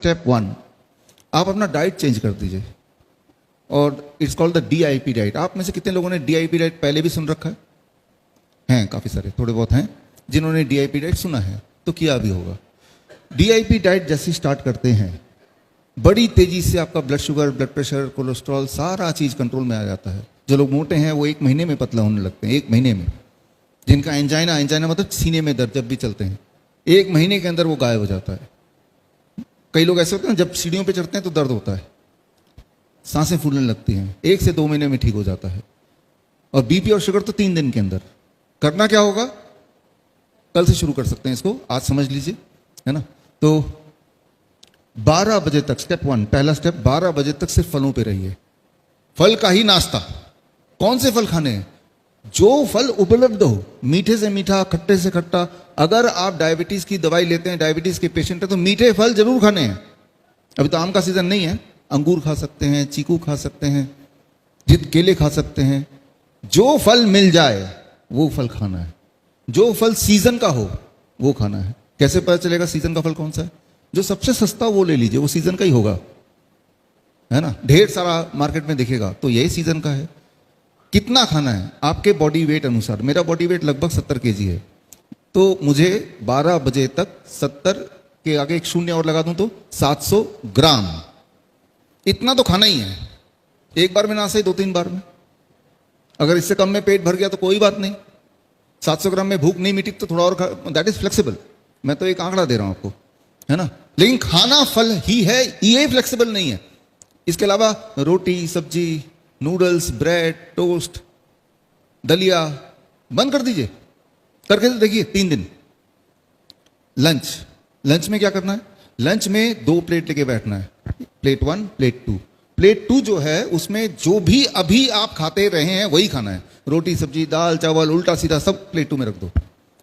Step 1, आप अपना diet change कर दीजिए और it's called the DIP diet. आप में से कितने लोगों ने DIP डाइट पहले भी सुन रखा है? हैं काफ़ी सारे, थोड़े बहुत हैं जिन्होंने DIP डाइट सुना है, तो किया भी होगा। DIP डाइट जैसे स्टार्ट करते हैं, बड़ी तेजी से आपका blood sugar, blood pressure, cholesterol, सारा चीज़ कंट्रोल में आ जाता है। जो लोग मोटे हैं वो 1 महीने में पतला होने लगते हैं, 1 महीने में। जिनका एंजाइना मतलब सीने में दर्द जब भी चलते हैं, 1 महीने के अंदर वो गायब हो जाता है। कई लोग ऐसे होते हैं जब सीढ़ियों पे चढ़ते हैं तो दर्द होता है, सांसें फूलने लगती हैं, 1 से 2 महीने में ठीक हो जाता है। और बीपी और शुगर तो 3 दिन के अंदर। करना क्या होगा? कल से शुरू कर सकते हैं इसको, आज समझ लीजिए, है ना। तो 12 बजे तक, स्टेप 1, पहला स्टेप, 12 बजे तक सिर्फ फलों पे रहिए। फल का ही नाश्ता। कौन से फल खाने हैं? जो फल उपलब्ध हो, मीठे से मीठा, खट्टे से खट्टा। अगर आप डायबिटीज की दवाई लेते हैं, डायबिटीज के पेशेंट हैं, तो मीठे फल जरूर खाने हैं। अभी तो आम का सीजन नहीं है, अंगूर खा सकते हैं, चीकू खा सकते हैं, केले खा सकते हैं। जो फल मिल जाए वो फल खाना है। जो फल सीजन का हो वो खाना है। कैसे पता चलेगा सीजन का फल कौन सा है? जो सबसे सस्ता वो ले लीजिए, वो सीजन का ही होगा, है ना। ढेर सारा मार्केट में दिखेगा तो यही सीजन का है। कितना खाना है? आपके बॉडी वेट अनुसार। मेरा बॉडी वेट लगभग 70 kg है, तो मुझे 12 बजे तक 70 के आगे एक शून्य और लगा दूं तो 700 ग्राम, इतना तो खाना ही है। एक बार में ना सही 2-3 बार में। अगर इससे कम में पेट भर गया तो कोई बात नहीं, 700 ग्राम में भूख नहीं मिटी तो थोड़ा और, दैट इज फ्लेक्सिबल। मैं तो एक आंकड़ा दे रहा हूं आपको, है ना। लेकिन खाना फल ही है, ये फ्लेक्सिबल नहीं है। इसके अलावा रोटी, सब्जी, नूडल्स, ब्रेड, टोस्ट, दलिया बंद कर दीजिए। करके तो देखिए 3 दिन। लंच में क्या करना है? लंच में 2 प्लेट लेके बैठना है, प्लेट 1, प्लेट 2। प्लेट 2 जो है उसमें जो भी अभी आप खाते रहे हैं वही खाना है। रोटी, सब्जी, दाल, चावल, उल्टा सीधा सब प्लेट 2 में रख दो।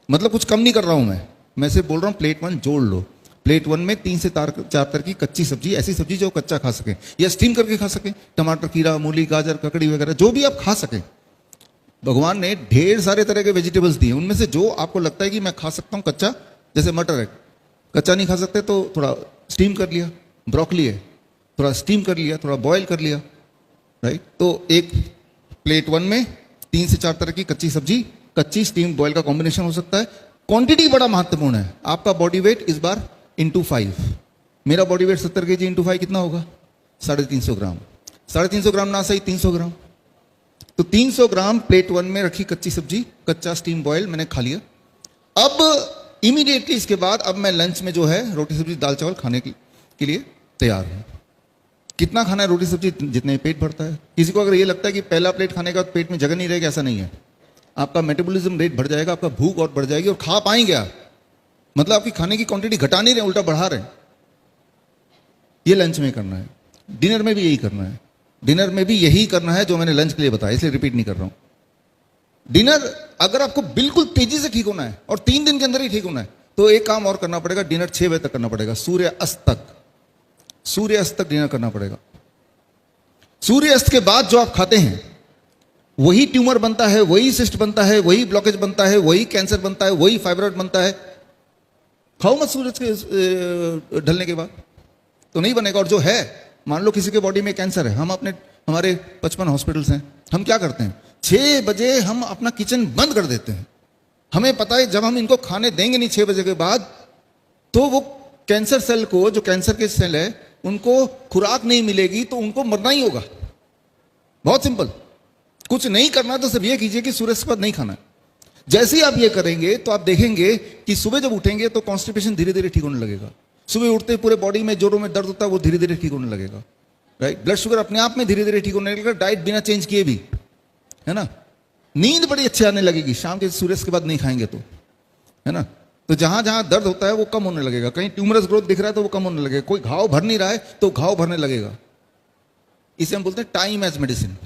मतलब कुछ कम नहीं कर रहा हूं मैं सिर्फ बोल रहा हूं प्लेट 1 जोड़ लो। प्लेट 1 में 3 से 4 तरह की कच्ची सब्जी, ऐसी सब्जी जो कच्चा खा सके या स्टीम करके खा सके। टमाटर, खीरा, मूली, गाजर, ककड़ी वगैरह जो भी आप खा सके। भगवान ने ढेर सारे तरह के वेजिटेबल्स दिए, उनमें से जो आपको लगता है कि मैं खा सकता हूं कच्चा, जैसे मटर है, कच्चा नहीं खा सकते तो थोड़ा स्टीम कर लिया। ब्रोकली है, थोड़ा स्टीम कर लिया, थोड़ा बॉयल कर लिया, राइट। तो एक प्लेट 1 में 3 से 4 तरह की कच्ची सब्जी, कच्ची, स्टीम, बॉयल का कॉम्बिनेशन हो सकता है। क्वांटिटी बड़ा महत्वपूर्ण है। आपका बॉडी वेट इस बार इंटू 5। मेरा बॉडी वेट 70 kg इंटू 5 कितना होगा? 350 ग्राम। 350 ग्राम ना सही 300 ग्राम। तो 300 ग्राम प्लेट 1 में रखी कच्ची सब्जी, कच्चा स्टीम बॉयल मैंने खा लिया। अब इमीडिएटली इसके बाद अब मैं लंच में जो है रोटी, सब्जी, दाल, चावल खाने के लिए तैयार हूं। कितना खाना है रोटी सब्जी? जितने पेट भरता है। किसी को अगर ये लगता है कि पहला प्लेट खाने का पेट में जगह नहीं रहेगी, ऐसा नहीं है। आपका मेटाबॉलिज्म रेट बढ़ जाएगा, आपका भूख और बढ़ जाएगी और खा पाएंगे आप। मतलब आपकी खाने की क्वांटिटी घटा नहीं रहे, उल्टा बढ़ा रहे। ये लंच में करना है। डिनर में भी यही करना है। डिनर में भी यही करना है जो मैंने लंच के लिए बताया, इसलिए रिपीट नहीं कर रहा हूं। डिनर अगर आपको बिल्कुल तेजी से ठीक होना है और 3 दिन के अंदर ही ठीक होना है तो एक काम और करना पड़ेगा। डिनर 6 बजे तक करना पड़ेगा, सूर्य अस्त तक डिनर करना पड़ेगा। सूर्य अस्त के बाद जो आप खाते हैं वही ट्यूमर बनता है, वही सिस्ट बनता है, वही ब्लॉकेज बनता है, वही कैंसर बनता है, वही फाइब्रॉइड बनता है। खाओ मत सूरज के ढलने के बाद, तो नहीं बनेगा। और जो है, मान लो किसी के बॉडी में कैंसर है, हमारे 55 हॉस्पिटल्स हैं, हम क्या करते हैं? 6 बजे हम अपना किचन बंद कर देते हैं। हमें पता है जब हम इनको खाने देंगे नहीं 6 बजे के बाद, तो वो कैंसर सेल को, जो कैंसर के सेल है, उनको खुराक नहीं मिलेगी तो उनको मरना ही होगा। बहुत सिंपल। कुछ नहीं करना तो सिर्फ ये कीजिए कि सूर्य के बाद नहीं खाना है। जैसे ही आप ये करेंगे तो आप देखेंगे कि सुबह जब उठेंगे तो कॉन्स्टिपेशन धीरे धीरे ठीक होने लगेगा। सुबह उठते पूरे बॉडी में, जोड़ों में दर्द होता है, वो धीरे धीरे ठीक होने लगेगा, राइट। ब्लड शुगर अपने आप में धीरे धीरे ठीक होने लगेगा, डाइट बिना चेंज किए भी, है ना। नींद बड़ी अच्छी आने लगेगी शाम के सूर्य के बाद नहीं खाएंगे तो, है ना। तो जहां जहां दर्द होता है वो कम होने लगेगा। कहीं ट्यूमरस ग्रोथ दिख रहा है तो वो कम होने लगेगा। कोई घाव भर नहीं रहा है तो घाव भरने लगेगा। इसे हम बोलते हैं time as medicine,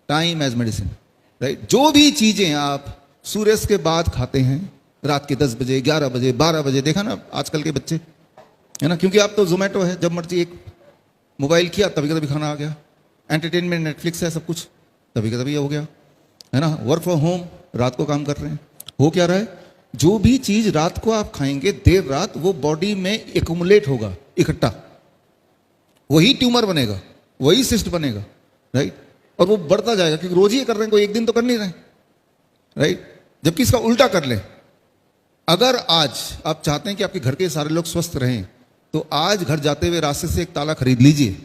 time as medicine, right. जो भी चीजें आप सूर्य के बाद खाते हैं, रात के 10 बजे, 11 बजे, 12 बजे, देखा ना आजकल के बच्चे, है ना। क्योंकि आप तो जोमेटो है, जब मर्जी एक मोबाइल किया तभी का तभी खाना आ गया। एंटरटेनमेंट नेटफ्लिक्स है, सब कुछ तभी का तभी हो गया, है ना। वर्क फ्रॉम होम, रात को काम कर रहे हैं। हो क्या रहा है? जो भी चीज रात को आप खाएंगे देर रात, वो बॉडी में एक्यूमुलेट होगा, इकट्ठा। वही ट्यूमर बनेगा, वही सिस्ट बनेगा, राइट। और वो बढ़ता जाएगा क्योंकि रोज ही कर रहे हैं, कोई एक दिन तो कर नहीं रहे, राइट। जबकि इसका उल्टा कर ले, अगर आज आप चाहते हैं कि आपके घर के सारे लोग स्वस्थ रहें तो आज घर जाते हुए रास्ते से एक ताला खरीद लीजिए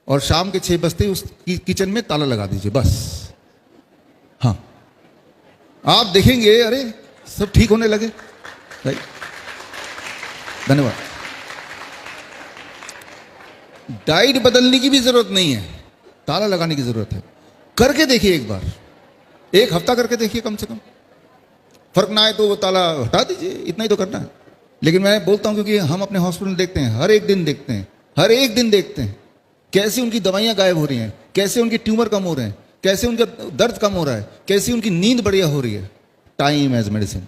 और शाम के 6 बजते ही उस किचन में ताला लगा दीजिए, बस। हाँ, आप देखेंगे अरे सब ठीक होने लगे, राइट। धन्यवाद। डाइट बदलने की भी जरूरत नहीं है, ताला लगाने की जरूरत है। करके देखिए एक बार, एक हफ्ता करके देखिए, कम से कम फर्क ना आए तो वो ताला हटा दीजिए, इतना ही तो करना है। लेकिन मैं बोलता हूं क्योंकि हम अपने हॉस्पिटल देखते हैं, हर एक दिन देखते हैं, हर एक दिन देखते हैं कैसे उनकी दवाइयां गायब हो रही हैं, कैसे उनके ट्यूमर कम हो रहे हैं, कैसे उनका दर्द कम हो रहा है, कैसे उनकी नींद बढ़िया हो रही है। Time as medicine.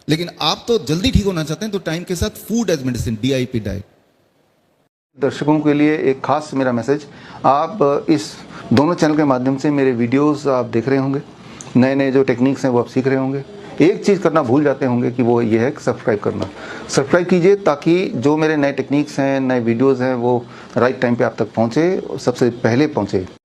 लेकिन आप तो जल्दी ठीक होना चाहते हैं तो टाइम के साथ food as medicine, DIP diet. दर्शकों के लिए एक खास मेरा मैसेज, आप इस दोनों चैनल के माध्यम से मेरे वीडियोस आप देख रहे होंगे, नए नए जो टेक्निक्स हैं वो आप सीख रहे होंगे। एक चीज़ करना भूल जाते होंगे कि वो ये है सब्सक्राइब करना। सब्सक्राइब कीजिए ताकि जो मेरे नए टेक्निक्स हैं, नए वीडियोस हैं वो राइट टाइम पे आप तक पहुँचे, सबसे पहले पहुँचे।